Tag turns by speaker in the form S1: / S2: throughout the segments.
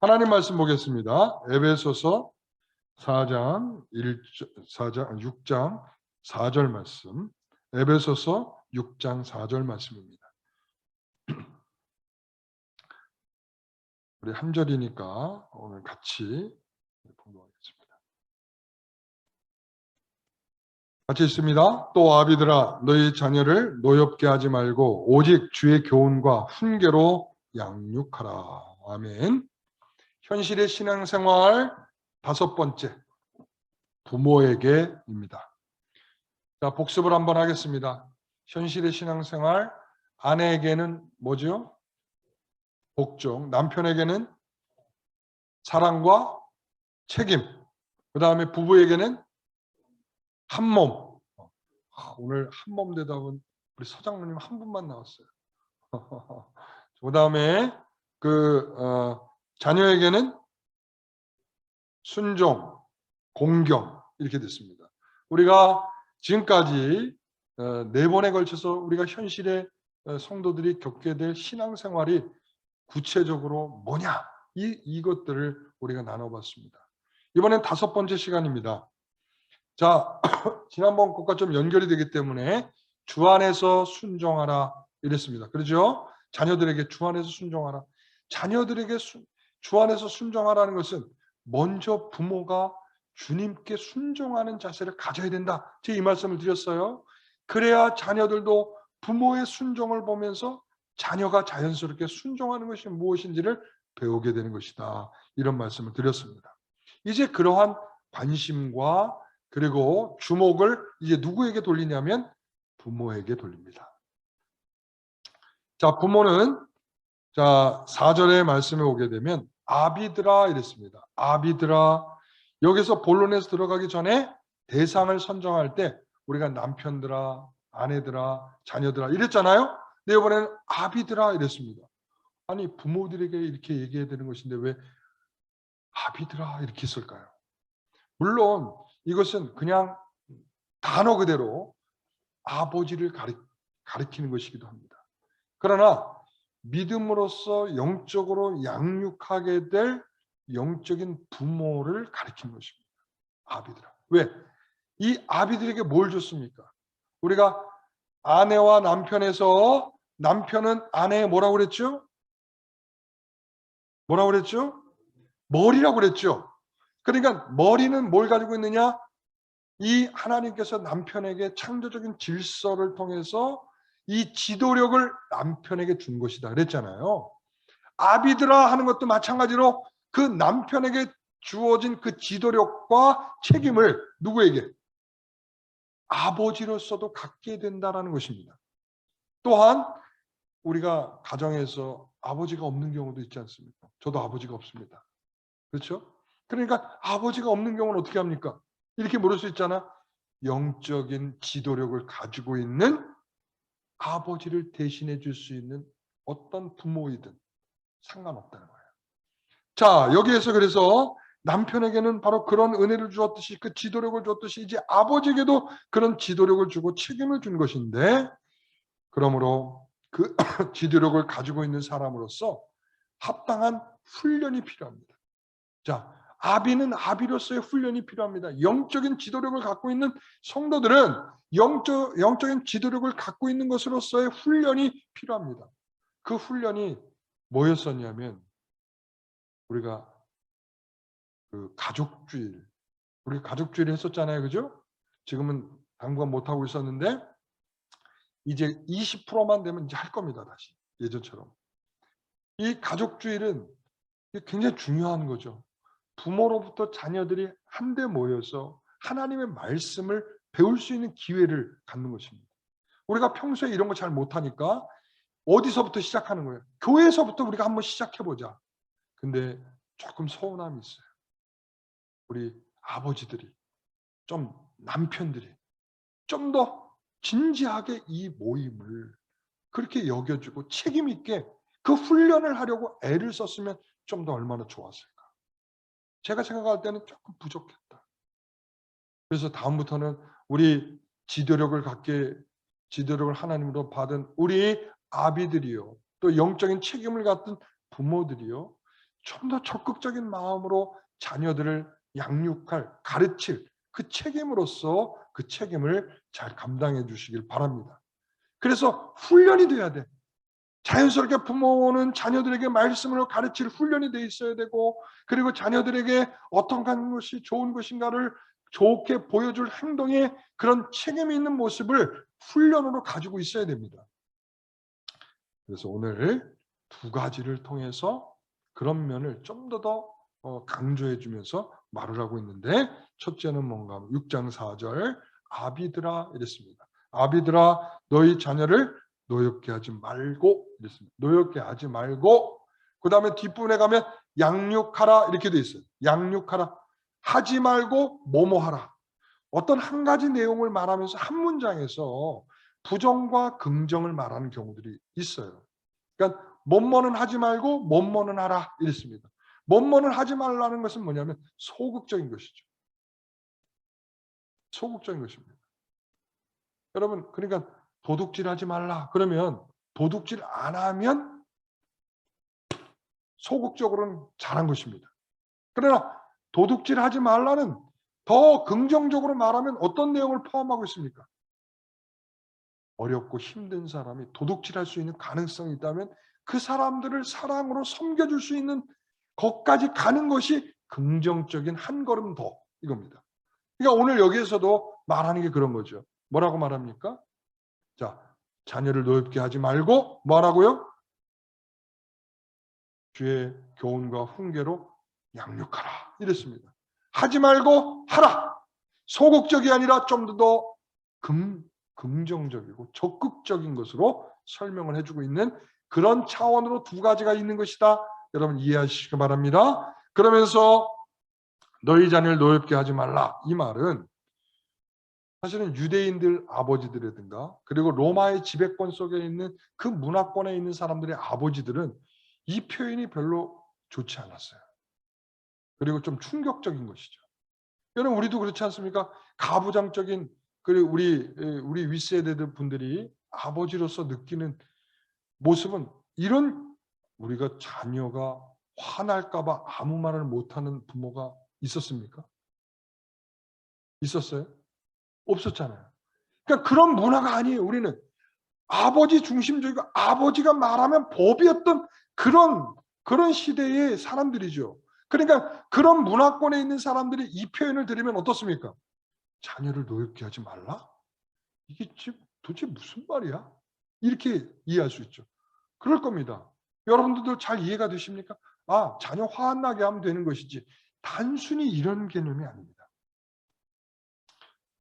S1: 하나님 말씀 보겠습니다. 에베소서 6장 4절 말씀. 에베소서 6장 4절 말씀입니다. 우리 한 절이니까 오늘 같이 공부하겠습니다. 같이 있습니다. 또 아비들아 너희 자녀를 노엽게 하지 말고 오직 주의 교훈과 훈계로 양육하라. 아멘. 현실의 신앙생활 다섯 번째, 부모에게입니다. 자, 복습을 한번 하겠습니다. 현실의 신앙생활, 아내에게는 뭐죠? 복종, 남편에게는 사랑과 책임, 그 다음에 부부에게는 한몸. 오늘 한몸 대답은 우리 서장로님 한 분만 나왔어요. 그 다음에 자녀에게는 순종, 공경 이렇게 됐습니다. 우리가 지금까지 4번에 걸쳐서 우리가 현실의 성도들이 겪게 될 신앙생활이 구체적으로 뭐냐 이것들을 우리가 나눠봤습니다. 이번엔 5번째 시간입니다. 자, 지난번 것과 좀 연결이 되기 때문에 주 안에서 순종하라 이랬습니다. 그렇죠? 자녀들에게 주 안에서 순종하라. 자녀들에게 주 안에서 순종하라는 것은 먼저 부모가 주님께 순종하는 자세를 가져야 된다. 제가 이 말씀을 드렸어요. 그래야 자녀들도 부모의 순종을 보면서 자녀가 자연스럽게 순종하는 것이 무엇인지를 배우게 되는 것이다. 이런 말씀을 드렸습니다. 이제 그러한 관심과 그리고 주목을 이제 누구에게 돌리냐면 부모에게 돌립니다. 자, 부모는 4절의 말씀에 오게 되면 아비들아 이랬습니다. 아비들아. 여기서 본론에서 들어가기 전에 대상을 선정할 때 우리가 남편들아, 아내들아, 자녀들아 이랬잖아요. 근데 이번에는 아비들아 이랬습니다. 아니 부모들에게 이렇게 얘기해야 되는 것인데 왜 아비들아 이렇게 쓸까요? 물론 이것은 그냥 단어 그대로 아버지를 가리키는 것이기도 합니다. 그러나 믿음으로써 영적으로 양육하게 될 영적인 부모를 가리키는 것입니다. 아비들아. 왜? 이 아비들에게 뭘 줬습니까? 우리가 아내와 남편에서 남편은 아내의 뭐라고 그랬죠? 뭐라고 그랬죠? 머리라고 그랬죠. 그러니까 머리는 뭘 가지고 있느냐? 이 하나님께서 남편에게 창조적인 질서를 통해서 이 지도력을 남편에게 준 것이다 그랬잖아요. 아비들아 하는 것도 마찬가지로 그 남편에게 주어진 그 지도력과 책임을 누구에게? 아버지로서도 갖게 된다는 것입니다. 또한 우리가 가정에서 아버지가 없는 경우도 있지 않습니까? 저도 아버지가 없습니다. 그렇죠? 그러니까 아버지가 없는 경우는 어떻게 합니까? 이렇게 물을 수 있잖아. 영적인 지도력을 가지고 있는 아버지를 대신해 줄 수 있는 어떤 부모이든 상관없다는 거예요. 자, 여기에서 그래서 남편에게는 바로 그런 은혜를 주었듯이 그 지도력을 줬듯이 이제 아버지에게도 그런 지도력을 주고 책임을 준 것인데 그러므로 그 지도력을 가지고 있는 사람으로서 합당한 훈련이 필요합니다. 자, 아비는 아비로서의 훈련이 필요합니다. 영적인 지도력을 갖고 있는 성도들은 영적인 지도력을 갖고 있는 것으로서의 훈련이 필요합니다. 그 훈련이 뭐였었냐면 우리가 그 가족주일, 우리 가족주일 했었잖아요. 그죠? 지금은 당분간 못하고 있었는데 이제 20%만 되면 이제 할 겁니다. 다시 예전처럼. 이 가족주일은 굉장히 중요한 거죠. 부모로부터 자녀들이 한데 모여서 하나님의 말씀을 배울 수 있는 기회를 갖는 것입니다. 우리가 평소에 이런 거 잘 못하니까 어디서부터 시작하는 거예요? 교회에서부터 우리가 한번 시작해보자. 근데 조금 서운함이 있어요. 우리 아버지들이, 좀 남편들이 좀 더 진지하게 이 모임을 그렇게 여겨주고 책임 있게 그 훈련을 하려고 애를 썼으면 좀 더 얼마나 좋았을까. 제가 생각할 때는 조금 부족했다. 그래서 다음부터는 우리 지도력을 하나님으로 받은 우리 아비들이요. 또 영적인 책임을 갖던 부모들이요. 좀 더 적극적인 마음으로 자녀들을 양육할, 가르칠 그 책임으로서 그 책임을 잘 감당해 주시길 바랍니다. 그래서 훈련이 돼야 돼. 자연스럽게 부모는 자녀들에게 말씀을 가르칠 훈련이 돼 있어야 되고, 그리고 자녀들에게 어떤 것이 좋은 것인가를 좋게 보여줄 행동에 그런 책임이 있는 모습을 훈련으로 가지고 있어야 됩니다. 그래서 오늘 두 가지를 통해서 그런 면을 좀 더 강조해 주면서 말을 하고 있는데, 첫째는 뭔가 6장 4절 아비들아 이랬습니다. 아비들아 너희 자녀를 노엽게 하지 말고 이랬습니다. 노엽게 하지 말고, 그 다음에 뒷부분에 가면 양육하라 이렇게 돼 있어요. 양육하라, 하지 말고 뭐뭐하라. 어떤 한 가지 내용을 말하면서 한 문장에서 부정과 긍정을 말하는 경우들이 있어요. 그러니까 뭐뭐는 하지 말고 뭐뭐는 하라 이랬습니다. 뭐뭐는 하지 말라는 것은 뭐냐면 소극적인 것이죠. 소극적인 것입니다. 여러분, 그러니까 도둑질하지 말라 그러면 도둑질 안 하면 소극적으로는 잘한 것입니다. 그러나 도둑질하지 말라는 더 긍정적으로 말하면 어떤 내용을 포함하고 있습니까? 어렵고 힘든 사람이 도둑질할 수 있는 가능성이 있다면 그 사람들을 사랑으로 섬겨줄 수 있는 것까지 가는 것이 긍정적인 한 걸음 더 이겁니다. 그러니까 오늘 여기에서도 말하는 게 그런 거죠. 뭐라고 말합니까? 자, 자녀를 노엽게 하지 말고 뭐라고요? 주의 교훈과 훈계로 양육하라 이랬습니다. 하지 말고 하라. 소극적이 아니라 좀 더 긍정적이고 적극적인 것으로 설명을 해주고 있는 그런 차원으로 두 가지가 있는 것이다. 여러분 이해하시기 바랍니다. 그러면서 너희 자녀를 노엽게 하지 말라. 이 말은 사실은 유대인들 아버지들이든가 그리고 로마의 지배권 속에 있는 그 문화권에 있는 사람들의 아버지들은 이 표현이 별로 좋지 않았어요. 그리고 좀 충격적인 것이죠. 여러분 우리도 그렇지 않습니까? 가부장적인 그리고 우리 윗세대 분들이 아버지로서 느끼는 모습은 이런, 우리가 자녀가 화날까 봐 아무 말을 못하는 부모가 있었습니까? 있었어요? 없었잖아요. 그러니까 그런 문화가 아니에요. 우리는 아버지 중심적이고 아버지가 말하면 법이었던 그런 시대의 사람들이죠. 그러니까 그런 문화권에 있는 사람들이 이 표현을 들으면 어떻습니까? 자녀를 노엽게 하지 말라? 이게 도대체 무슨 말이야? 이렇게 이해할 수 있죠. 그럴 겁니다. 여러분들도 잘 이해가 되십니까? 아, 자녀 화 안 나게 하면 되는 것이지 단순히 이런 개념이 아닙니다.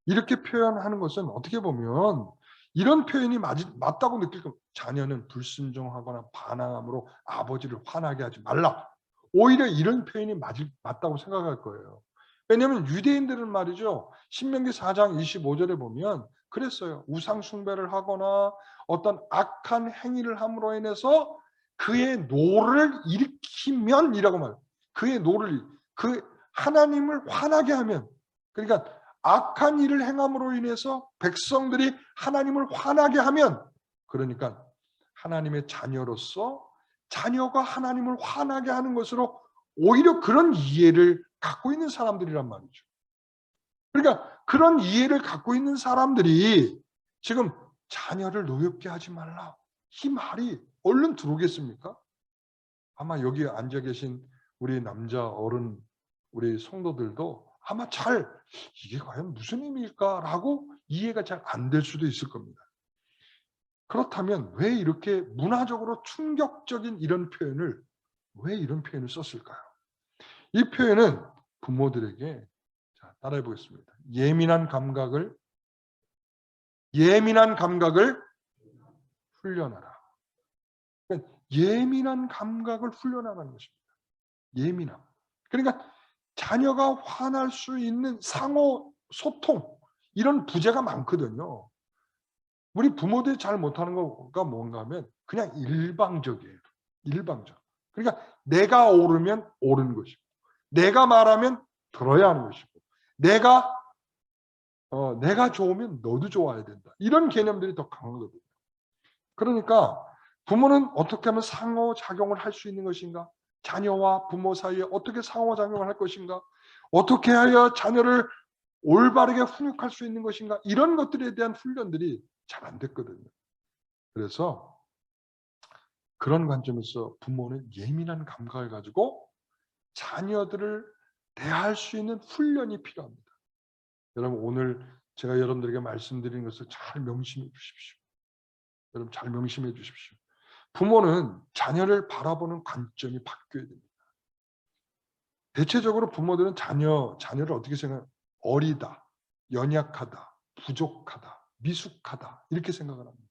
S1: 이렇게 표현하는 것은 어떻게 보면 이런 표현이 맞다고 느낄 겁니다. 자녀는 불순종하거나 반항함으로 아버지를 화나게 하지 말라. 오히려 이런 표현이 맞다고 생각할 거예요. 왜냐하면 유대인들은 말이죠. 신명기 4장 25절에 보면 그랬어요. 우상 숭배를 하거나 어떤 악한 행위를 함으로 인해서 그의 노를 일으키면이라고 말해요. 그의 노를, 그 하나님을 화나게 하면, 그러니까 악한 일을 행함으로 인해서 백성들이 하나님을 화나게 하면, 그러니까 하나님의 자녀로서 자녀가 하나님을 화나게 하는 것으로 오히려 그런 이해를 갖고 있는 사람들이란 말이죠. 그러니까 그런 이해를 갖고 있는 사람들이 지금 자녀를 노엽게 하지 말라, 이 말이 얼른 들어오겠습니까? 아마 여기 앉아 계신 우리 남자 어른, 우리 성도들도 아마 이게 과연 무슨 의미일까라고 이해가 잘 안 될 수도 있을 겁니다. 그렇다면 왜 이렇게 문화적으로 충격적인 이런 표현을 썼을까요? 이 표현은 부모들에게, 자, 따라해 보겠습니다. 예민한 감각을 훈련하라. 그러니까 예민한 감각을 훈련하라는 것입니다. 예민함. 그러니까 자녀가 화날 수 있는 상호 소통, 이런 부재가 많거든요. 우리 부모들이 잘 못하는 거가 뭔가 하면 그냥 일방적이에요. 일방적. 그러니까 내가 옳으면 옳은 것이고, 내가 말하면 들어야 하는 것이고, 내가 좋으면 너도 좋아야 된다. 이런 개념들이 더 강하거든요. 그러니까 부모는 어떻게 하면 상호작용을 할 수 있는 것인가? 자녀와 부모 사이에 어떻게 상호작용을 할 것인가? 어떻게 하여 자녀를 올바르게 훈육할 수 있는 것인가? 이런 것들에 대한 훈련들이 잘 안 됐거든요. 그래서 그런 관점에서 부모는 예민한 감각을 가지고 자녀들을 대할 수 있는 훈련이 필요합니다. 여러분, 오늘 제가 여러분들에게 말씀드리는 것을 잘 명심해 주십시오. 여러분, 잘 명심해 주십시오. 부모는 자녀를 바라보는 관점이 바뀌어야 됩니다. 대체적으로 부모들은 자녀를 어떻게 생각해요? 어리다, 연약하다, 부족하다, 미숙하다 이렇게 생각을 합니다.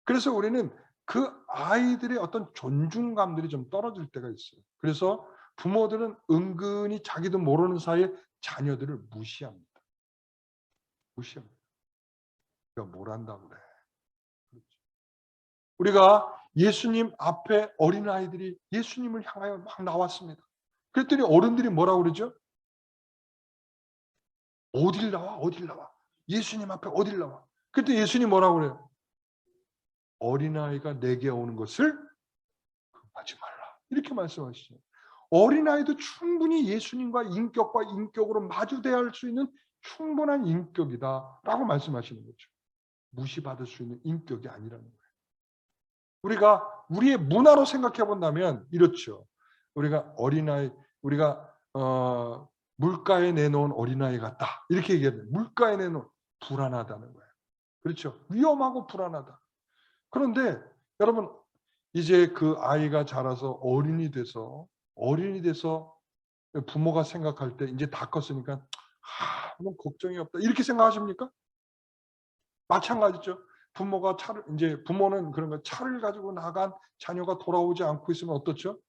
S1: 그래서 우리는 그 아이들의 어떤 존중감들이 좀 떨어질 때가 있어요. 그래서 부모들은 은근히 자기도 모르는 사이에 자녀들을 무시합니다. 무시합니다. 그러니까 뭘 한다고 그래. 우리가 예수님 앞에 어린아이들이 예수님을 향하여 막 나왔습니다. 그랬더니 어른들이 뭐라고 그러죠? 어딜 나와? 어딜 나와? 예수님 앞에 어딜 나와? 그때 예수님 뭐라고 그래요? 어린아이가 내게 오는 것을 하지 말라. 이렇게 말씀하시죠. 어린아이도 충분히 예수님과 인격과 인격으로 마주대할 수 있는 충분한 인격이다라고 말씀하시는 거죠. 무시받을 수 있는 인격이 아니라는 거예요. 우리가 우리의 문화로 생각해 본다면 이렇죠. 우리가 어린아이, 우리가 물가에 내놓은 어린아이 같다. 이렇게 얘기해요. 물가에 내놓은 불안하다는 거예요. 그렇죠. 위험하고 불안하다. 그런데 여러분, 이제 그 아이가 자라서 어린이 돼서 부모가 생각할 때 이제 다 컸으니까 아무 걱정이 없다. 이렇게 생각하십니까? 마찬가지죠. 부모는 그런 거 차를 가지고 나간 자녀가 돌아오지 않고 있으면 어떻죠?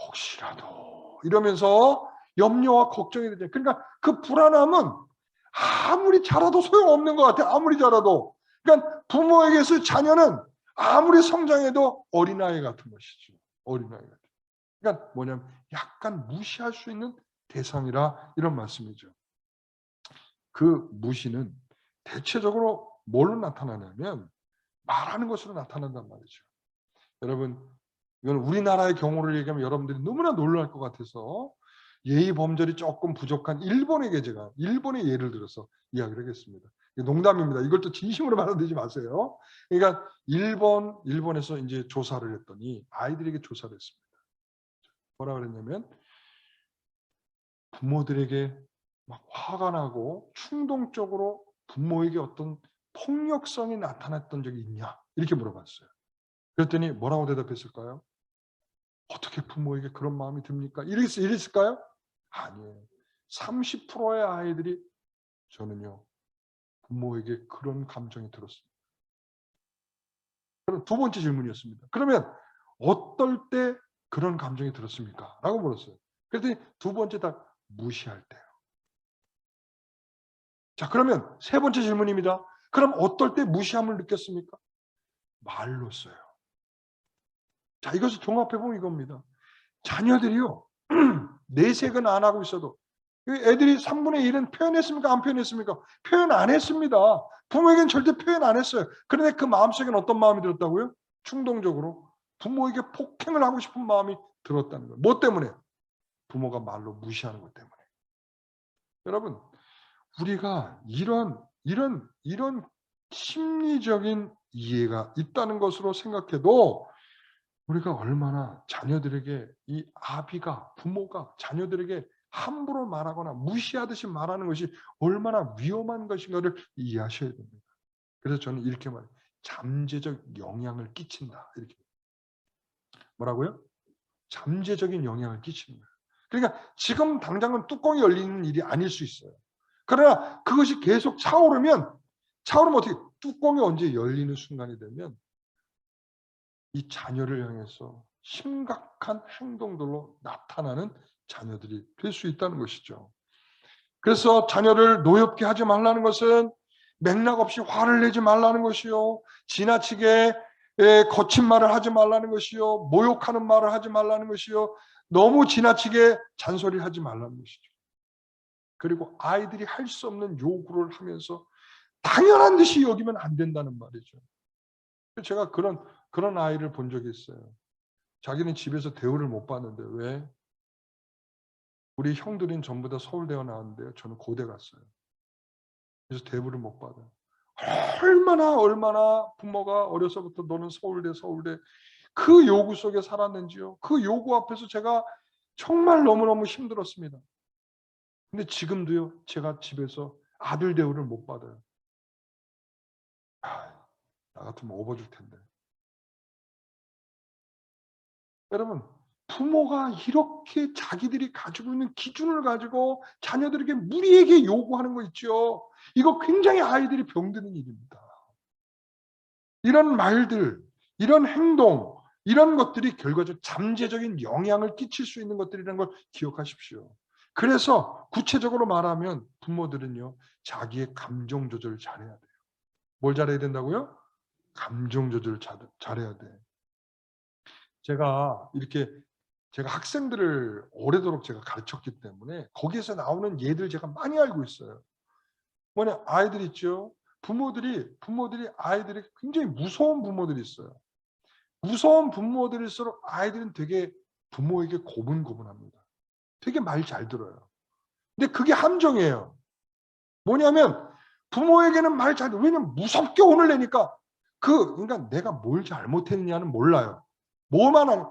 S1: 혹시라도 이러면서 염려와 걱정이 되죠. 그러니까 그 불안함은 아무리 자라도 소용없는 것 같아요. 아무리 자라도. 그러니까 부모에게서 자녀는 아무리 성장해도 어린아이 같은 것이죠. 어린아이 같은. 그러니까 뭐냐면 약간 무시할 수 있는 대상이라 이런 말씀이죠. 그 무시는 대체적으로 뭘로 나타나냐면 말하는 것으로 나타난단 말이죠. 여러분, 이건 우리나라의 경우를 얘기하면 여러분들이 너무나 놀랄 것 같아서 예의 범절이 조금 부족한 일본의 예를 들어서 이야기를 하겠습니다. 농담입니다. 이걸 또 진심으로 받아들이지 마세요. 그러니까 일본에서 이제 조사를 했더니 아이들에게 조사를 했습니다. 뭐라 그랬냐면 부모들에게 막 화가 나고 충동적으로 부모에게 어떤 폭력성이 나타났던 적이 있냐? 이렇게 물어봤어요. 그랬더니 뭐라고 대답했을까요? 어떻게 부모에게 그런 마음이 듭니까? 이랬을까요? 아니에요. 30%의 아이들이 저는요, 부모에게 그런 감정이 들었습니다. 그럼 두 번째 질문이었습니다. 그러면 어떨 때 그런 감정이 들었습니까? 라고 물었어요. 그랬더니 두 번째 다 무시할 때요. 자, 그러면 세 번째 질문입니다. 그럼 어떨 때 무시함을 느꼈습니까? 말로써요. 자, 이것을 종합해보면 이겁니다. 자녀들이요, 내색은 안 하고 있어도 애들이 3분의 1은 표현했습니까? 안 표현했습니까? 표현 안 했습니다. 부모에게는 절대 표현 안 했어요. 그런데 그 마음속에는 어떤 마음이 들었다고요? 충동적으로 부모에게 폭행을 하고 싶은 마음이 들었다는 거예요. 뭐 때문에? 부모가 말로 무시하는 것 때문에. 여러분, 우리가 이런 심리적인 이해가 있다는 것으로 생각해도 우리가 얼마나 자녀들에게 이 부모가 자녀들에게 함부로 말하거나 무시하듯이 말하는 것이 얼마나 위험한 것인가를 이해하셔야 됩니다. 그래서 저는 이렇게 말해요. 잠재적 영향을 끼친다. 이렇게. 뭐라고요? 잠재적인 영향을 끼치는 거예요. 그러니까 지금 당장은 뚜껑이 열리는 일이 아닐 수 있어요. 그러나 그것이 계속 차오르면 어떻게 뚜껑이 언제 열리는 순간이 되면 이 자녀를 향해서 심각한 행동들로 나타나는 자녀들이 될 수 있다는 것이죠. 그래서 자녀를 노엽게 하지 말라는 것은 맥락 없이 화를 내지 말라는 것이요. 지나치게 거친 말을 하지 말라는 것이요. 모욕하는 말을 하지 말라는 것이요. 너무 지나치게 잔소리를 하지 말라는 것이죠. 그리고 아이들이 할 수 없는 요구를 하면서 당연한 듯이 여기면 안 된다는 말이죠. 제가 그런 아이를 본 적이 있어요. 자기는 집에서 대우를 못 받는데 왜? 우리 형들은 전부 다 서울대에 나왔는데요. 저는 고대 갔어요. 그래서 대우를 못 받아요. 얼마나 부모가 어려서부터 너는 서울대 그 요구 속에 살았는지요. 그 요구 앞에서 제가 정말 너무너무 힘들었습니다. 근데 지금도요. 제가 집에서 아들 대우를 못 받아요. 나 같으면 업어줄 텐데. 여러분, 부모가 이렇게 자기들이 가지고 있는 기준을 가지고 자녀들에게 무리하게 요구하는 거 있죠. 이거 굉장히 아이들이 병드는 일입니다. 이런 말들, 이런 행동, 이런 것들이 결과적 잠재적인 영향을 끼칠 수 있는 것들이라는 걸 기억하십시오. 그래서 구체적으로 말하면 부모들은요, 자기의 감정 조절을 잘해야 돼요. 뭘 잘해야 된다고요? 감정 조절을 잘해야 돼. 제가 학생들을 오래도록 제가 가르쳤기 때문에 거기에서 나오는 예들 제가 많이 알고 있어요. 뭐냐, 아이들 있죠. 부모들이 아이들에게 굉장히 무서운 부모들이 있어요. 무서운 부모들일수록 아이들은 되게 부모에게 고분고분합니다. 되게 말 잘 들어요. 근데 그게 함정이에요. 뭐냐면 부모에게는 말 잘 들어요. 왜냐면 무섭게 혼을 내니까 그러니까 내가 뭘 잘못했느냐는 몰라요. 뭐만 하는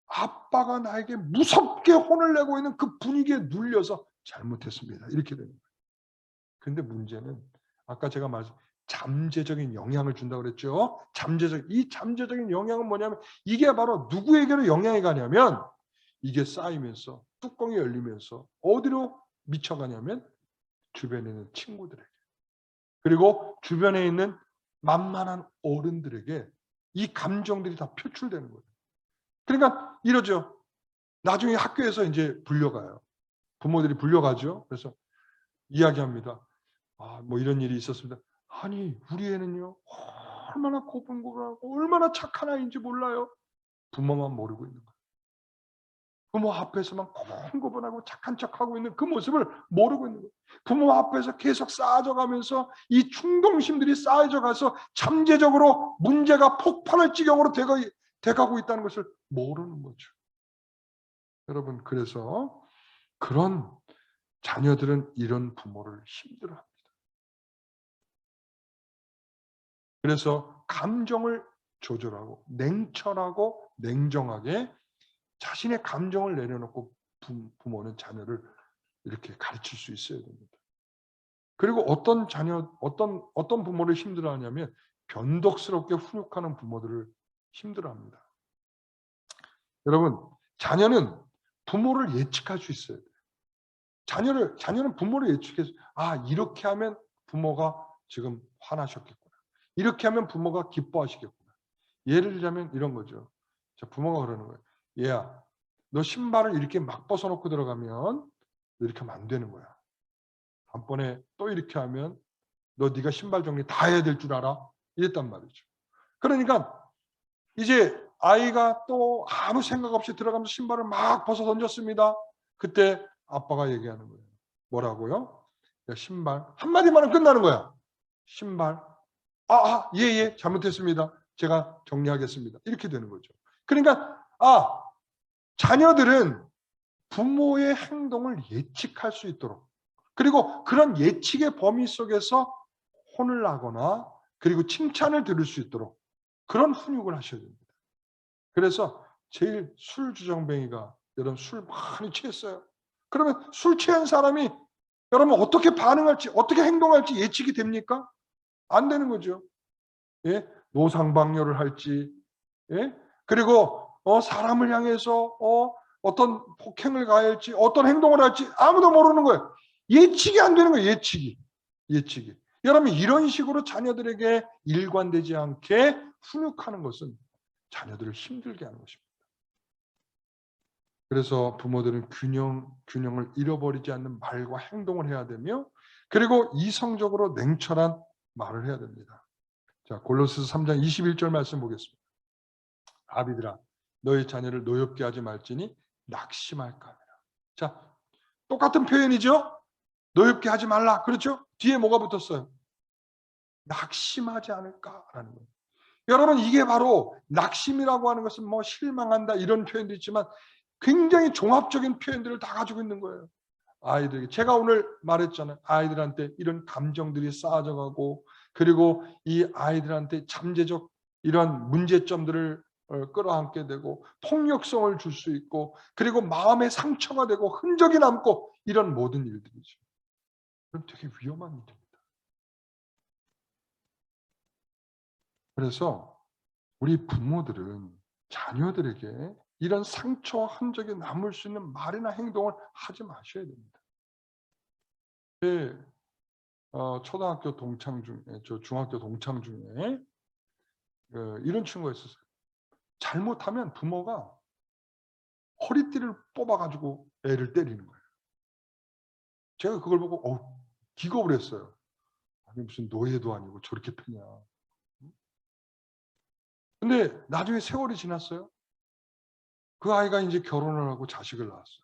S1: 아빠가 나에게 무섭게 혼을 내고 있는 그 분위기에 눌려서 잘못했습니다. 이렇게 되는 거예요. 근데 문제는 아까 제가 잠재적인 영향을 준다고 그랬죠. 이 잠재적인 영향은 뭐냐면 이게 바로 누구에게로 영향이 가냐면 이게 쌓이면서 뚜껑이 열리면서 어디로 미쳐가냐면 주변에 있는 친구들에게 그리고 주변에 있는 만만한 어른들에게 이 감정들이 다 표출되는 거예요. 그러니까 이러죠. 나중에 학교에서 이제 불려가요. 부모들이 불려가죠. 그래서 이야기합니다. 뭐 이런 일이 있었습니다. 아니, 우리 애는요, 얼마나 고분고분하고 얼마나 착한 아이인지 몰라요. 부모만 모르고 있는 거예요. 부모 앞에서만 고분고분하고 착한 척하고 있는 그 모습을 모르고 있는 거예요. 부모 앞에서 계속 쌓아져가면서 이 충동심들이 쌓여져 가서 잠재적으로 문제가 폭발할 지경으로 돼가고 있다는 것을 모르는 거죠. 여러분, 그래서 그런 자녀들은 이런 부모를 힘들어합니다. 그래서 감정을 조절하고 냉철하고 냉정하게 자신의 감정을 내려놓고 부모는 자녀를 이렇게 가르칠 수 있어야 됩니다. 그리고 어떤 부모를 힘들어하냐면 변덕스럽게 훈육하는 부모들을 힘들어합니다. 여러분, 자녀는 부모를 예측할 수 있어야 돼요. 자녀는 부모를 예측해서 이렇게 하면 부모가 지금 화나셨겠구나. 이렇게 하면 부모가 기뻐하시겠구나. 예를 들자면 이런 거죠. 부모가 그러는 거예요. 얘야, 너 신발을 이렇게 막 벗어놓고 들어가면 이렇게 하면 안 되는 거야. 다음번에 또 이렇게 하면 너 네가 신발 정리 다 해야 될 줄 알아? 이랬단 말이죠. 그러니까 이제 아이가 또 아무 생각 없이 들어가면서 신발을 막 벗어 던졌습니다. 그때 아빠가 얘기하는 거예요. 뭐라고요? 야, 신발 한마디만 하면 끝나는 거야. 신발 예, 잘못했습니다. 제가 정리하겠습니다. 이렇게 되는 거죠. 그러니까 자녀들은 부모의 행동을 예측할 수 있도록 그리고 그런 예측의 범위 속에서 혼을 나거나 그리고 칭찬을 들을 수 있도록 그런 훈육을 하셔야 됩니다. 그래서 제일 술주정뱅이가 여러분 술 많이 취했어요. 그러면 술 취한 사람이 여러분 어떻게 반응할지 어떻게 행동할지 예측이 됩니까? 안 되는 거죠. 예? 노상방뇨를 할지 예? 그리고 사람을 향해서 어떤 폭행을 가할지 어떤 행동을 할지 아무도 모르는 거예요. 예측이 안 되는 거예요. 예측이. 여러분 이런 식으로 자녀들에게 일관되지 않게 훈육하는 것은 자녀들을 힘들게 하는 것입니다. 그래서 부모들은 균형을 잃어버리지 않는 말과 행동을 해야 되며 그리고 이성적으로 냉철한 말을 해야 됩니다. 자, 골로새서 3장 21절 말씀 보겠습니다. 아비들아 너희 자녀를 노엽게 하지 말지니 낙심할까 하니라. 자, 똑같은 표현이죠. 노엽게 하지 말라. 그렇죠? 뒤에 뭐가 붙었어요? 낙심하지 않을까라는 거예요. 여러분, 이게 바로 낙심이라고 하는 것은 뭐 실망한다 이런 표현도 있지만 굉장히 종합적인 표현들을 다 가지고 있는 거예요. 아이들에게. 제가 오늘 말했잖아요. 아이들한테 이런 감정들이 쌓아져 가고, 그리고 이 아이들한테 잠재적 이런 문제점들을 끌어안게 되고 폭력성을 줄 수 있고, 그리고 마음의 상처가 되고 흔적이 남고, 이런 모든 일들이죠. 그럼 되게 위험한 일입니다. 그래서 우리 부모들은 자녀들에게 이런 상처와 흔적이 남을 수 있는 말이나 행동을 하지 마셔야 됩니다. 제 초등학교 동창 중에, 저 중학교 동창 중에 이런 친구가 있었어요. 잘못하면 부모가 허리띠를 뽑아가지고 애를 때리는 거예요. 제가 그걸 보고 기겁을 했어요. 아니, 무슨 노예도 아니고 저렇게 패냐. 근데 나중에 세월이 지났어요. 그 아이가 이제 결혼을 하고 자식을 낳았어요.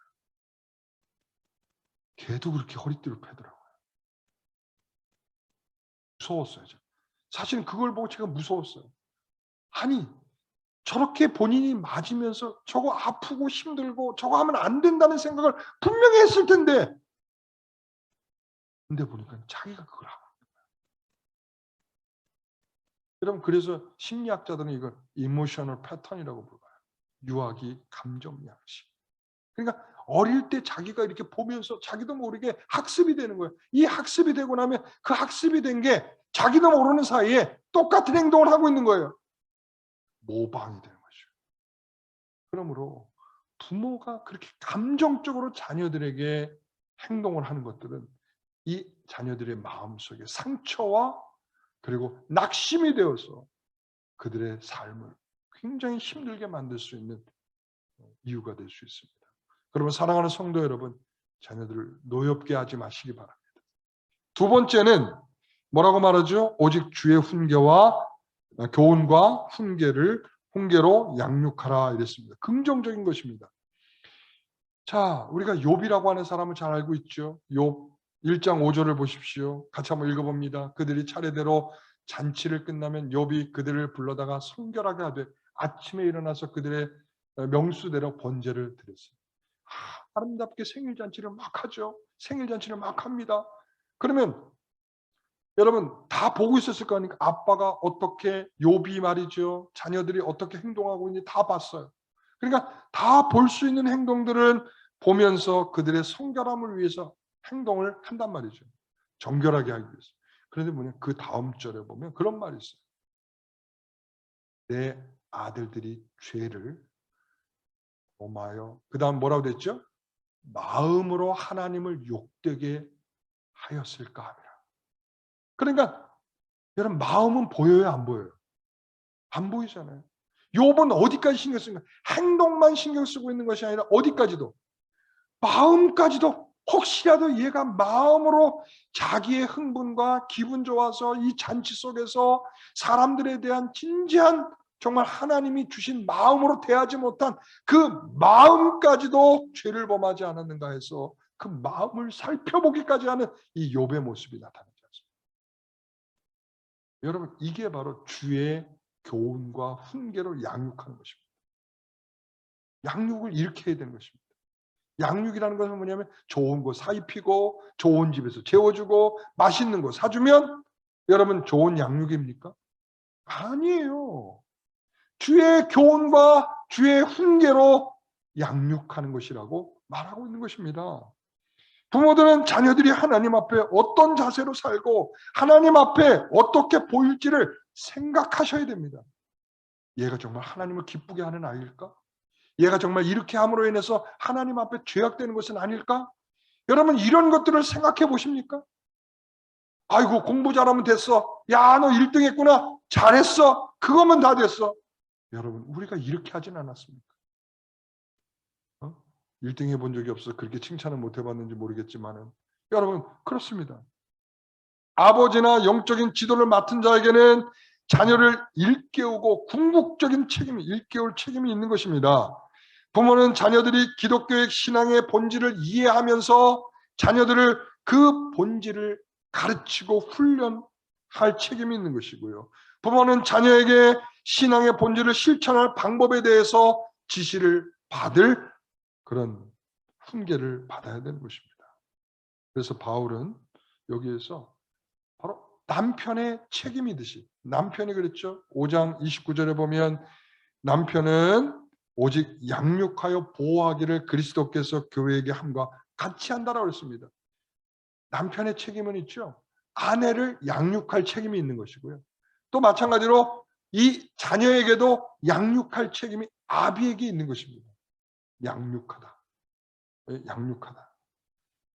S1: 걔도 그렇게 허리띠를 패더라고요. 무서웠어요. 사실은 그걸 보고 제가 무서웠어요. 아니, 저렇게 본인이 맞으면서 저거 아프고 힘들고 저거 하면 안 된다는 생각을 분명히 했을 텐데, 근데 보니까 자기가 그걸 하고 있는 거예요. 여러분, 그래서 심리학자들은 이걸 이모셔널 패턴이라고 불러요. 유아기 감정 양식. 그러니까 어릴 때 자기가 이렇게 보면서 자기도 모르게 학습이 되는 거예요. 이 학습이 되고 나면 그 학습이 된 게 자기도 모르는 사이에 똑같은 행동을 하고 있는 거예요. 모방이 되는 거죠. 그러므로 부모가 그렇게 감정적으로 자녀들에게 행동을 하는 것들은 이 자녀들의 마음속에 상처와 그리고 낙심이 되어서 그들의 삶을 굉장히 힘들게 만들 수 있는 이유가 될 수 있습니다. 그러면 사랑하는 성도 여러분, 자녀들을 노엽게 하지 마시기 바랍니다. 두 번째는 뭐라고 말하죠? 오직 주의 훈계와 교훈과 훈계로 양육하라 이랬습니다. 긍정적인 것입니다. 자, 우리가 욥이라고 하는 사람을 잘 알고 있죠. 욥 1장 5절을 보십시오. 같이 한번 읽어봅니다. 그들이 차례대로 잔치를 끝나면 욥이 그들을 불러다가 성결하게 하되 아침에 일어나서 그들의 명수대로 번제를 드렸어요. 아름답게 생일잔치를 막 하죠. 생일잔치를 막 합니다. 그러면 여러분 다 보고 있었을 거 아닙니까? 아빠가 어떻게, 욥이 말이죠, 자녀들이 어떻게 행동하고 있는지 다 봤어요. 그러니까 다 볼 수 있는 행동들을 보면서 그들의 성결함을 위해서 행동을 한단 말이죠. 정결하게 하기 위해서. 그런데 뭐냐, 그 다음 절에 보면 그런 말이 있어요. 내 아들들이 죄를 범하여, 그 다음 뭐라고 됐죠? 마음으로 하나님을 욕되게 하였을까 하니라. 그러니까 여러분, 마음은 보여요, 안 보여요? 안 보이잖아요. 욥은 어디까지 신경 쓰는 거예요? 행동만 신경 쓰고 있는 것이 아니라 어디까지도, 마음까지도, 혹시라도 얘가 마음으로 자기의 흥분과 기분 좋아서 이 잔치 속에서 사람들에 대한 진지한, 정말 하나님이 주신 마음으로 대하지 못한 그 마음까지도 죄를 범하지 않았는가 해서 그 마음을 살펴보기까지 하는 이 욥의 모습이 나타나지 않습니다. 여러분, 이게 바로 주의 교훈과 훈계로 양육하는 것입니다. 양육을 이렇게 해야 되는 것입니다. 양육이라는 것은 뭐냐면 좋은 거 사입히고 좋은 집에서 재워주고 맛있는 거 사주면 여러분 좋은 양육입니까? 아니에요. 주의 교훈과 주의 훈계로 양육하는 것이라고 말하고 있는 것입니다. 부모들은 자녀들이 하나님 앞에 어떤 자세로 살고 하나님 앞에 어떻게 보일지를 생각하셔야 됩니다. 얘가 정말 하나님을 기쁘게 하는 아이일까? 얘가 정말 이렇게 함으로 인해서 하나님 앞에 죄악되는 것은 아닐까? 여러분, 이런 것들을 생각해 보십니까? 아이고, 공부 잘하면 됐어. 야, 너 1등 했구나. 잘했어. 그거면 다 됐어. 여러분, 우리가 이렇게 하진 않았습니까? 1등 해본 적이 없어 그렇게 칭찬을 못 해봤는지 모르겠지만은 여러분, 그렇습니다. 아버지나 영적인 지도를 맡은 자에게는 자녀를 일깨우고 궁극적인 책임이, 일깨울 책임이 있는 것입니다. 부모는 자녀들이 기독교의 신앙의 본질을 이해하면서 자녀들을 그 본질을 가르치고 훈련할 책임이 있는 것이고요. 부모는 자녀에게 신앙의 본질을 실천할 방법에 대해서 지시를 받을 그런 훈계를 받아야 되는 것입니다. 그래서 바울은 여기에서 바로 남편의 책임이듯이, 남편이 그랬죠. 5장 29절에 보면 남편은 오직 양육하여 보호하기를 그리스도께서 교회에게 함과 같이 한다라고 했습니다. 남편의 책임은 있죠. 아내를 양육할 책임이 있는 것이고요. 또 마찬가지로 이 자녀에게도 양육할 책임이 아비에게 있는 것입니다. 양육하다. 양육하다.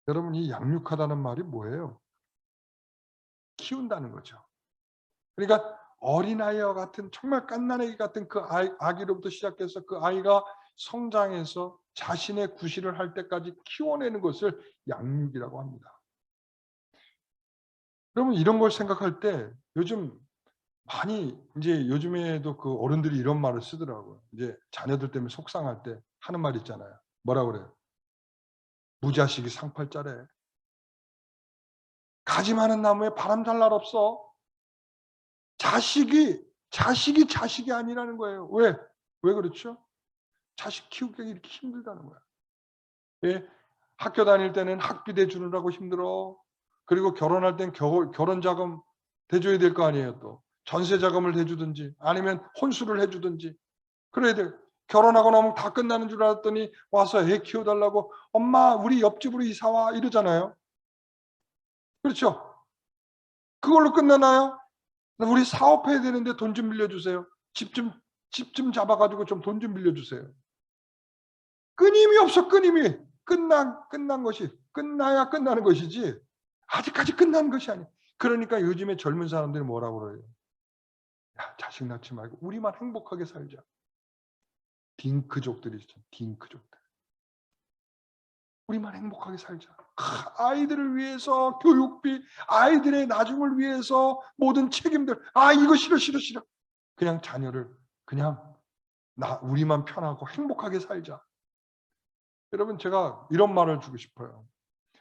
S1: 여러분, 이 양육하다는 말이 뭐예요? 키운다는 거죠. 그러니까 어린아이와 같은, 정말 갓난아기 같은 그 아기로부터 시작해서 그 아이가 성장해서 자신의 구실을 할 때까지 키워내는 것을 양육이라고 합니다. 여러분, 이런 걸 생각할 때 요즘 많이, 이제 요즘에도 그 어른들이 이런 말을 쓰더라고요. 이제 자녀들 때문에 속상할 때 하는 말 있잖아요. 뭐라 그래요? 무자식이 상팔자래. 가지 많은 나무에 바람 잘 날 없어. 자식이 아니라는 거예요. 왜? 왜 그렇죠? 자식 키우기가 이렇게 힘들다는 거야. 예? 학교 다닐 때는 학비 대주느라고 힘들어. 그리고 결혼할 땐 결혼 자금 대줘야 될 거 아니에요. 또 전세 자금을 대주든지 아니면 혼수를 해주든지 그래야 돼. 결혼하고 나면 다 끝나는 줄 알았더니 와서 애 키워달라고 엄마 우리 옆집으로 이사와 이러잖아요. 그렇죠? 그걸로 끝나나요? 우리 사업해야 되는데 돈 좀 빌려주세요. 집 좀 잡아가지고 좀 돈 좀 빌려주세요. 끊임이 없어. 끊임이. 끝난 것이 끝나야 끝나는 것이지 아직까지 끝난 것이 아니야. 그러니까 요즘에 젊은 사람들이 뭐라고 그래요? 야, 자식 낳지 말고 우리만 행복하게 살자. 딩크족들이 있죠. 딩크족들. 우리만 행복하게 살자. 아이들을 위해서 교육비, 아이들의 나중을 위해서 모든 책임들. 이거 싫어. 그냥 자녀를 그냥 우리만 편하고 행복하게 살자. 여러분, 제가 이런 말을 주고 싶어요.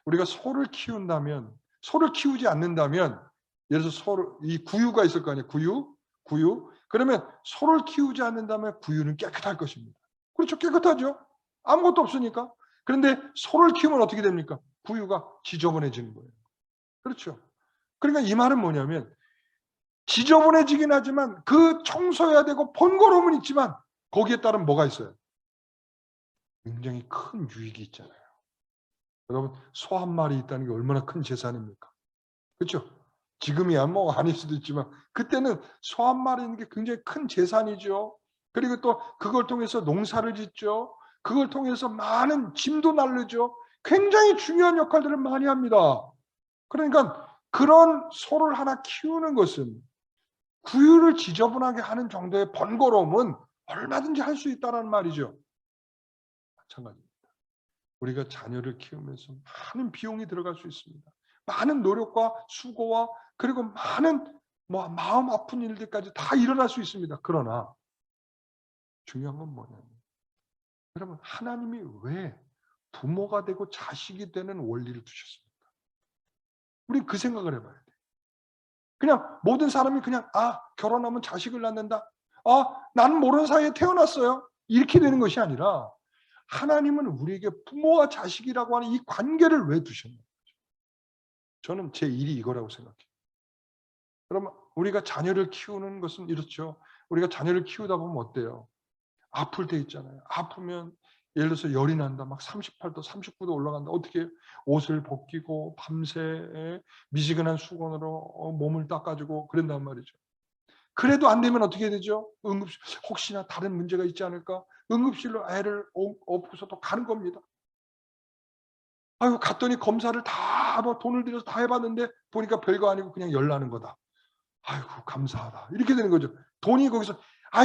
S1: 우리가 소를 키운다면, 소를 키우지 않는다면, 예를 들어서 이 구유가 있을 거 아니에요. 구유. 그러면 소를 키우지 않는다면 구유는 깨끗할 것입니다. 그렇죠. 깨끗하죠. 아무것도 없으니까. 그런데 소를 키우면 어떻게 됩니까? 구유가 지저분해지는 거예요. 그렇죠. 그러니까 이 말은 뭐냐면 지저분해지긴 하지만 그 청소해야 되고 번거로움은 있지만 거기에 따른 뭐가 있어요? 굉장히 큰 유익이 있잖아요. 여러분, 소 한 마리 있다는 게 얼마나 큰 재산입니까? 그렇죠? 지금이야 뭐 아닐 수도 있지만 그때는 소 한 마리 있는 게 굉장히 큰 재산이죠. 그리고 또 그걸 통해서 농사를 짓죠. 그걸 통해서 많은 짐도 나르죠. 굉장히 중요한 역할들을 많이 합니다. 그러니까 그런 소를 하나 키우는 것은 구유를 지저분하게 하는 정도의 번거로움은 얼마든지 할 수 있다는 말이죠. 마찬가지입니다. 우리가 자녀를 키우면서 많은 비용이 들어갈 수 있습니다. 많은 노력과 수고와 그리고 많은 마음 아픈 일들까지 다 일어날 수 있습니다. 그러나 중요한 건 뭐냐면 여러분, 하나님이 왜 부모가 되고 자식이 되는 원리를 두셨습니까? 우리 그 생각을 해봐야 돼. 그냥 모든 사람이 그냥 결혼하면 자식을 낳는다. 나는 모르는 사이에 태어났어요. 이렇게 되는 것이 아니라 하나님은 우리에게 부모와 자식이라고 하는 이 관계를 왜 두셨나요? 저는 제 일이 이거라고 생각해요. 그러면 우리가 자녀를 키우는 것은 이렇죠. 우리가 자녀를 키우다 보면 어때요? 아플 때 있잖아요. 아프면 예를 들어서 열이 난다. 막 38도, 39도 올라간다. 어떻게 해요? 옷을 벗기고 밤새 미지근한 수건으로 몸을 닦아주고 그런단 말이죠. 그래도 안 되면 어떻게 되죠? 응급실, 혹시나 다른 문제가 있지 않을까? 응급실로 애를 업고서 또 가는 겁니다. 갔더니 검사를 다 돈을 들여서 다 해봤는데 보니까 별거 아니고 그냥 열 나는 거다. 감사하다. 이렇게 되는 거죠. 돈이 거기서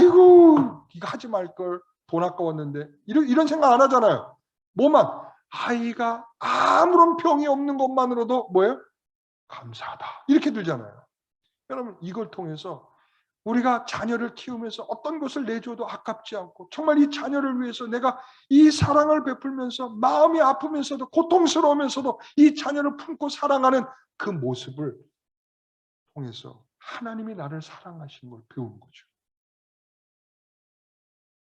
S1: 이거 하지 말걸. 돈 아까웠는데. 이런 생각 안 하잖아요. 뭐만 아이가 아무런 병이 없는 것만으로도 뭐예요? 감사하다. 이렇게 들잖아요. 여러분, 이걸 통해서 우리가 자녀를 키우면서 어떤 것을 내줘도 아깝지 않고 정말 이 자녀를 위해서 내가 이 사랑을 베풀면서 마음이 아프면서도 고통스러우면서도 이 자녀를 품고 사랑하는 그 모습을 통해서 하나님이 나를 사랑하시는 걸 배우는 거죠.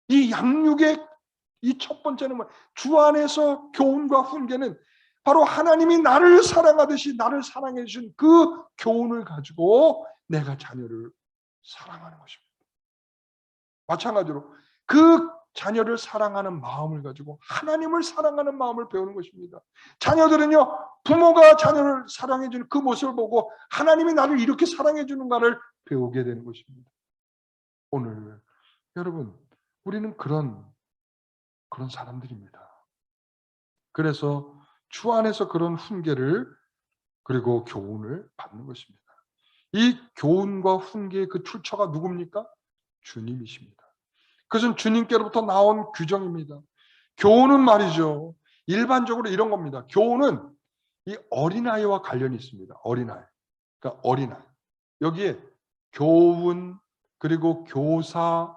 S1: 이 양육의 이 첫 번째는 주 안에서 교훈과 훈계는 바로 하나님이 나를 사랑하듯이 나를 사랑해 주신 그 교훈을 가지고 내가 자녀를 사랑하는 것입니다. 마찬가지로 그 자녀를 사랑하는 마음을 가지고 하나님을 사랑하는 마음을 배우는 것입니다. 자녀들은요, 부모가 자녀를 사랑해 주는 그 모습을 보고 하나님이 나를 이렇게 사랑해 주는가를 배우게 되는 것입니다. 오늘 여러분, 우리는 그런 사람들입니다. 그래서 주 안에서 그런 훈계를 그리고 교훈을 받는 것입니다. 이 교훈과 훈계의 그 출처가 누굽니까? 주님이십니다. 그것은 주님께로부터 나온 규정입니다. 교훈은 말이죠, 일반적으로 이런 겁니다. 교훈은 이 어린아이와 관련이 있습니다. 어린아이. 그러니까 어린아이. 여기에 교훈, 그리고 교사,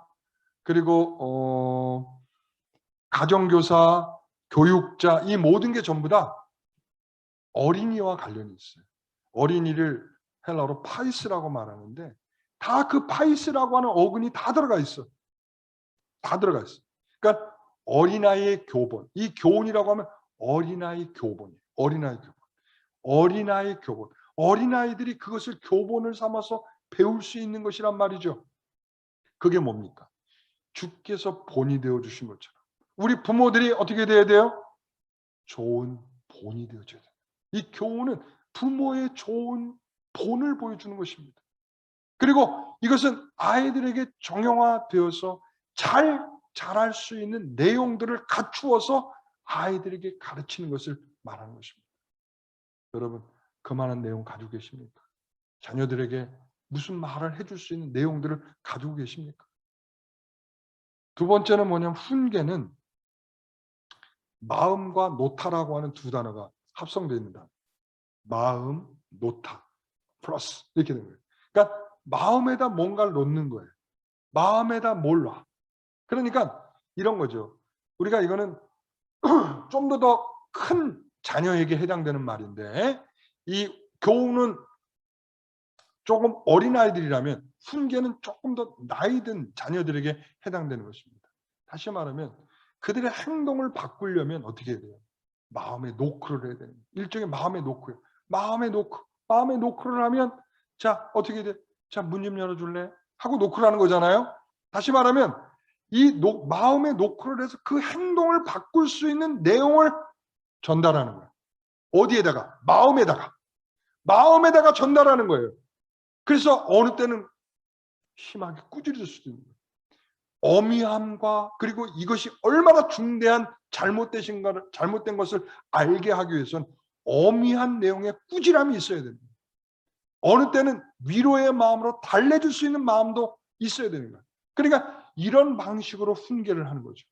S1: 그리고 가정교사, 교육자, 이 모든 게 전부 다 어린이와 관련이 있어요. 어린이를 헬라어로 파이스라고 말하는데 다 그 파이스라고 하는 어근이 다 들어가 있어. 다 들어가 있어. 그러니까 어린아이의 교본. 이 교훈이라고 하면 어린아이 교본이에요. 어린아이 교본. 어린아이 교본. 어린아이들이 그것을 교본을 삼아서 배울 수 있는 것이란 말이죠. 그게 뭡니까? 주께서 본이 되어 주신 것처럼 우리 부모들이 어떻게 돼야 돼요? 좋은 본이 되어줘야 돼요. 이 교훈은 부모의 좋은 본을 보여주는 것입니다. 그리고 이것은 아이들에게 정형화되어서 잘 자랄 수 있는 내용들을 갖추어서 아이들에게 가르치는 것을 말하는 것입니다. 여러분, 그만한 내용 가지고 계십니까? 자녀들에게 무슨 말을 해줄 수 있는 내용들을 가지고 계십니까? 두 번째는 뭐냐면 훈계는 마음과 노타라고 하는 두 단어가 합성되어 있는 단어. 마음, 노타, 플러스 이렇게 되는 거예요. 그러니까 마음에다 뭔가를 놓는 거예요. 마음에다 뭘 놔. 그러니까 이런 거죠. 우리가 이거는 좀 더 큰 자녀에게 해당되는 말인데 이 교훈은 조금 어린아이들이라면 훈계는 조금 더 나이 든 자녀들에게 해당되는 것입니다. 다시 말하면 그들의 행동을 바꾸려면 어떻게 해야 돼요? 마음에 노크를 해야 돼요. 일종의 마음의 노크예요. 마음의 노크를 하면 자, 어떻게 돼? 자, 문 좀 열어줄래? 하고 노크를 하는 거잖아요. 다시 말하면 이 마음의 노크를 해서 그 행동을 바꿀 수 있는 내용을 전달하는 거예요. 어디에다가? 마음에다가 전달하는 거예요. 그래서 어느 때는 심하게 꾸짖을 수도 있는 거예요. 어미함과 그리고 이것이 얼마나 중대한 잘못된 것을 알게 하기 위해서는 어미한 내용의 꾸지람이 있어야 됩니다. 어느 때는 위로의 마음으로 달래줄 수 있는 마음도 있어야 되는 거예요. 그러니까 이런 방식으로 훈계를 하는 거죠.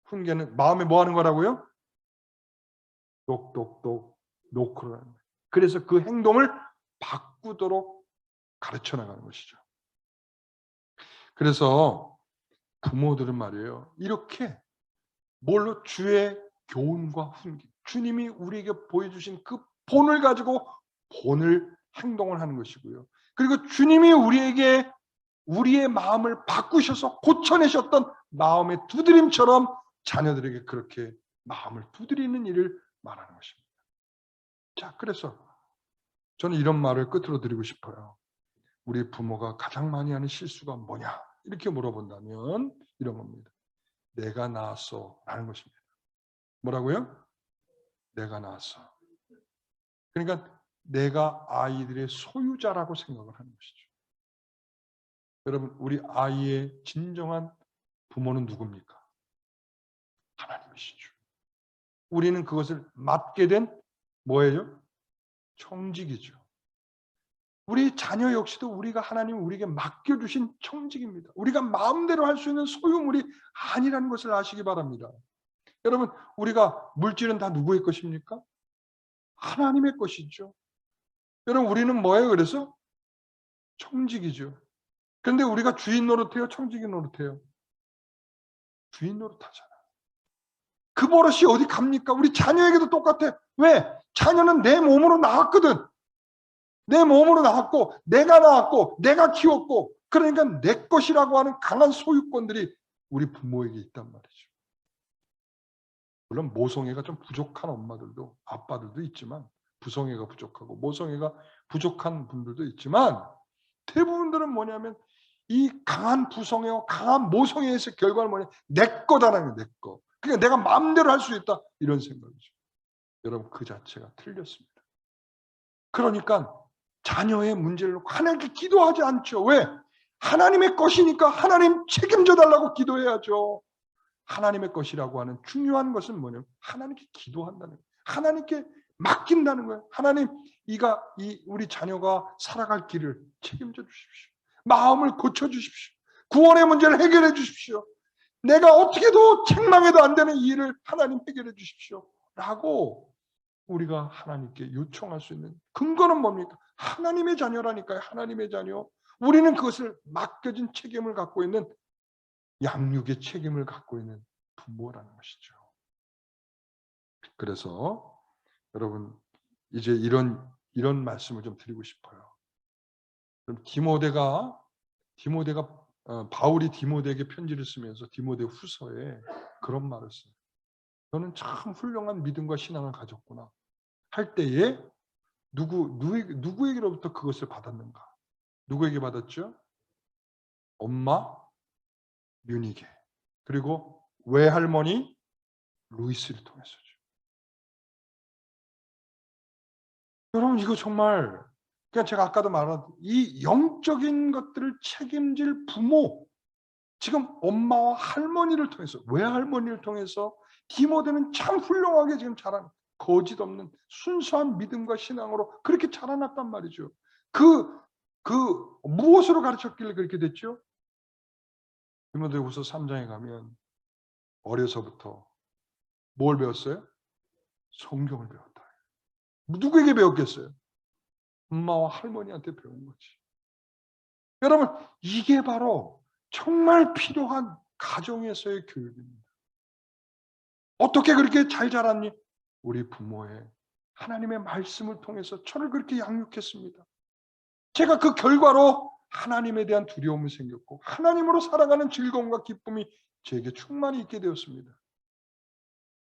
S1: 훈계는 마음에 뭐 하는 거라고요? 똑똑똑 노크를 하는 거예요. 그래서 그 행동을 바꾸도록 가르쳐 나가는 것이죠. 그래서 부모들은 말이에요, 이렇게 뭘로? 주의 교훈과 훈계, 주님이 우리에게 보여주신 그 본을 가지고 본을 행동을 하는 것이고요. 그리고 주님이 우리에게 우리의 마음을 바꾸셔서 고쳐내셨던 마음의 두드림처럼 자녀들에게 그렇게 마음을 두드리는 일을 말하는 것입니다. 자, 그래서 저는 이런 말을 끝으로 드리고 싶어요. 우리 부모가 가장 많이 하는 실수가 뭐냐? 이렇게 물어본다면 이런 겁니다. 내가 낳았어 라는 것입니다. 뭐라고요? 내가 낳았어. 그러니까 내가 아이들의 소유자라고 생각을 하는 것이죠. 여러분, 우리 아이의 진정한 부모는 누굽니까? 하나님이시죠. 우리는 그것을 맡게 된 뭐예요? 청직이죠. 우리 자녀 역시도 우리가 하나님이 우리에게 맡겨주신 청직입니다. 우리가 마음대로 할 수 있는 소유물이 아니라는 것을 아시기 바랍니다. 여러분, 우리가 물질은 다 누구의 것입니까? 하나님의 것이죠. 여러분, 우리는 뭐예요? 그래서 청직이죠. 그런데 우리가 주인 노릇해요? 청직이 노릇해요? 주인 노릇하잖아. 그 버릇이 어디 갑니까? 우리 자녀에게도 똑같아. 왜? 자녀는 내 몸으로 나왔거든. 내 몸으로 낳았고 내가 낳았고 내가 키웠고 그러니까 내 것이라고 하는 강한 소유권들이 우리 부모에게 있단 말이죠. 물론 모성애가 좀 부족한 엄마들도 아빠들도 있지만 부성애가 부족하고 모성애가 부족한 분들도 있지만 대부분들은 뭐냐면 이 강한 부성애와 강한 모성애에서 결과는 뭐냐? 내 거다라는 내 거. 그러니까 내가 마음대로 할 수 있다 이런 생각이죠. 여러분 그 자체가 틀렸습니다. 그러니까 자녀의 문제를 놓고 하나님께 기도하지 않죠. 왜? 하나님의 것이니까 하나님 책임져 달라고 기도해야죠. 하나님의 것이라고 하는 중요한 것은 뭐냐면 하나님께 기도한다는 거예요. 하나님께 맡긴다는 거예요. 하나님, 우리 자녀가 살아갈 길을 책임져 주십시오. 마음을 고쳐 주십시오. 구원의 문제를 해결해 주십시오. 내가 어떻게도 책망해도 안 되는 이 일을 하나님 해결해 주십시오. 라고 우리가 하나님께 요청할 수 있는 근거는 뭡니까? 하나님의 자녀라니까요. 하나님의 자녀. 우리는 그것을 맡겨진 책임을 갖고 있는 양육의 책임을 갖고 있는 부모라는 것이죠. 그래서 여러분 이제 이런 말씀을 좀 드리고 싶어요. 디모데가 바울이 디모데에게 편지를 쓰면서 디모데 후서에 그런 말을 써요. 너는 참 훌륭한 믿음과 신앙을 가졌구나 할 때에 누구에게로부터 그것을 받았는가? 누구에게 받았죠? 엄마 유니게 그리고 외할머니 루이스를 통해서죠. 여러분 이거 정말 그러니까 제가 아까도 말한 이 영적인 것들을 책임질 부모 지금 엄마와 할머니를 통해서 외할머니를 통해서 디모데는 참 훌륭하게 지금 자란 거짓 없는 순수한 믿음과 신앙으로 그렇게 자라났단 말이죠. 무엇으로 가르쳤길래 그렇게 됐죠? 디모데후서 3장에 가면 어려서부터 뭘 배웠어요? 성경을 배웠다. 누구에게 배웠겠어요? 엄마와 할머니한테 배운 거지. 여러분 이게 바로 정말 필요한 가정에서의 교육입니다. 어떻게 그렇게 잘 자랐니? 우리 부모의 하나님의 말씀을 통해서 저를 그렇게 양육했습니다. 제가 그 결과로 하나님에 대한 두려움이 생겼고 하나님으로 살아가는 즐거움과 기쁨이 제게 충만히 있게 되었습니다.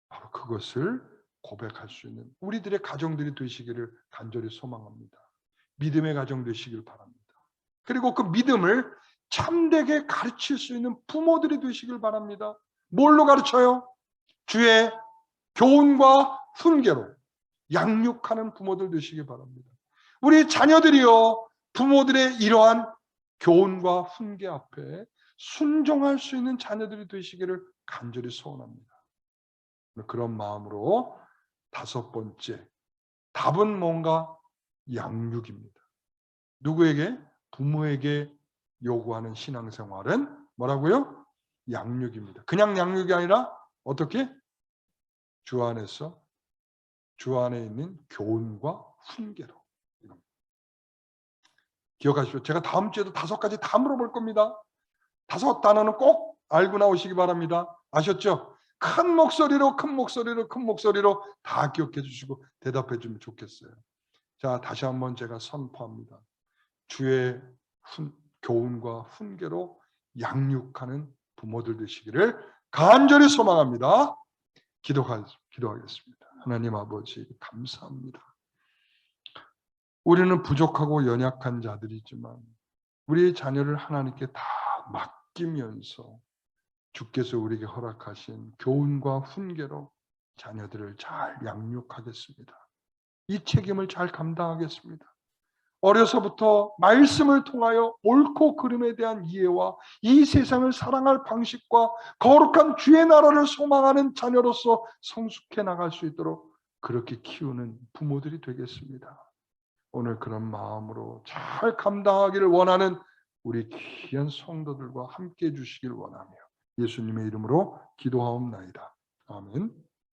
S1: 바로 그것을 고백할 수 있는 우리들의 가정들이 되시기를 간절히 소망합니다. 믿음의 가정 되시길 바랍니다. 그리고 그 믿음을 참되게 가르칠 수 있는 부모들이 되시길 바랍니다. 뭘로 가르쳐요? 주의 교훈과 훈계로 양육하는 부모들 되시길 바랍니다. 우리 자녀들이요 부모들의 이러한 교훈과 훈계 앞에 순종할 수 있는 자녀들이 되시기를 간절히 소원합니다. 그런 마음으로 다섯 번째 답은 뭔가 양육입니다. 누구에게? 부모에게 요구하는 신앙생활은 뭐라고요? 양육입니다. 그냥 양육이 아니라 어떻게? 주 안에 있는 교훈과 훈계로. 기억하십시오. 제가 다음 주에도 5가지 다 물어볼 겁니다. 5 단어는 꼭 알고 나오시기 바랍니다. 아셨죠? 큰 목소리로 다 기억해 주시고 대답해 주면 좋겠어요. 자, 다시 한번 제가 선포합니다. 주의 교훈과 훈계로 양육하는 부모들 되시기를 간절히 소망합니다. 기도하겠습니다. 하나님 아버지 감사합니다. 우리는 부족하고 연약한 자들이지만 우리의 자녀를 하나님께 다 맡기면서 주께서 우리에게 허락하신 교훈과 훈계로 자녀들을 잘 양육하겠습니다. 이 책임을 잘 감당하겠습니다. 어려서부터 말씀을 통하여 옳고 그름에 대한 이해와 이 세상을 사랑할 방식과 거룩한 주의 나라를 소망하는 자녀로서 성숙해 나갈 수 있도록 그렇게 키우는 부모들이 되겠습니다. 오늘 그런 마음으로 잘 감당하기를 원하는 우리 귀한 성도들과 함께 해주시길 원하며 예수님의 이름으로 기도하옵나이다. 아멘.